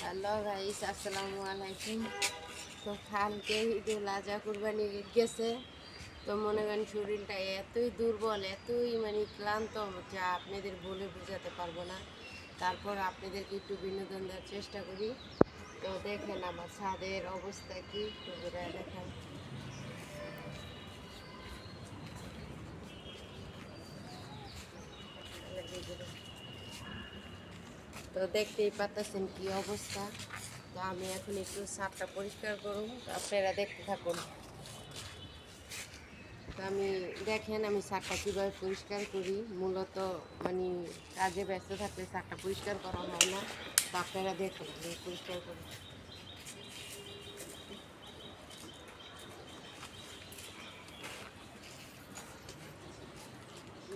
Hello guys, আসসালামু আলাইকুম। তো কালকে ঈদুল আজহা কুরবানি ঈদ গেছে। তো মনে করেন শরীরটা এতই দুর্বল, এতই ক্লান্ত, যা আপনাদের বলে বোঝাতে পারবো না। তারপর আপনাদেরকে একটু বিনোদন দেওয়ার চেষ্টা করি। তো দেখেন আমার ছাদের অবস্থা কি, একটু ঘুরে দেখেন। তো দেখতেই পাচ্ছেন কি অবস্থা। তো আমি এখন একটু ছাদটা পরিষ্কার করুন, তো আপনারা দেখতে থাকুন। তো আমি দেখেন আমি ছাদটা কীভাবে পরিষ্কার করি। মূলত কাজে ব্যস্ত থাকলে ছাদটা পরিষ্কার করা হয় না। তো আপনারা দেখুন আমি পরিষ্কার করি।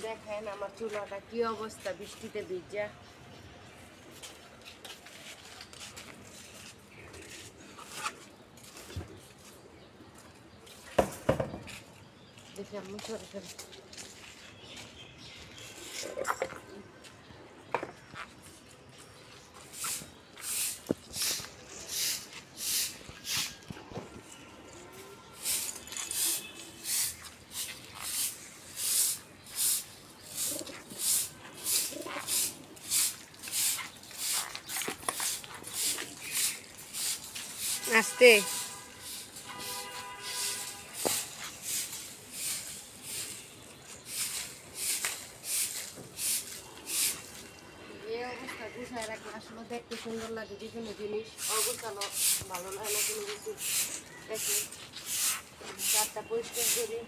দেখেন আমার চুলাটা কি অবস্থা, বৃষ্টিতে ভিজা। দেখি আমি সরে সরে আসতে। এই অবস্থা গুছায় রাখলে আসলে দেখতে সুন্দর লাগে। যে কোনো জিনিস অগোছালো ভালো লাগে না কোনো কিছু। দেখি ছাদটা পরিষ্কার করি।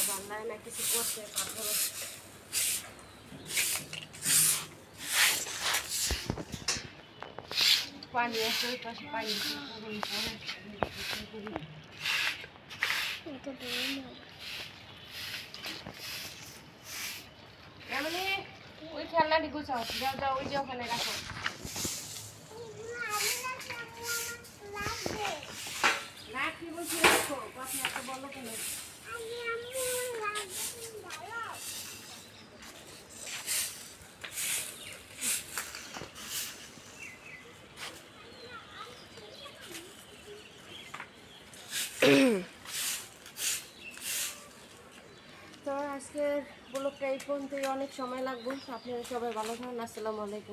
বান্ধায় না কিছু করতে তারপরে পানি আছে ওই পাশে, পানি এমনি ওই খেলনাটি গুছাও, যাও যাও ওই যে ওখানে রাখো। না কি বলছি রাখো, কথা একটা বলো কেন? তো আজকের ব্লগটা এই পর্যন্তই, অনেক সময় লাগবে। আপনারা সবাই ভালো থাকুন। আসসালামু আলাইকুম।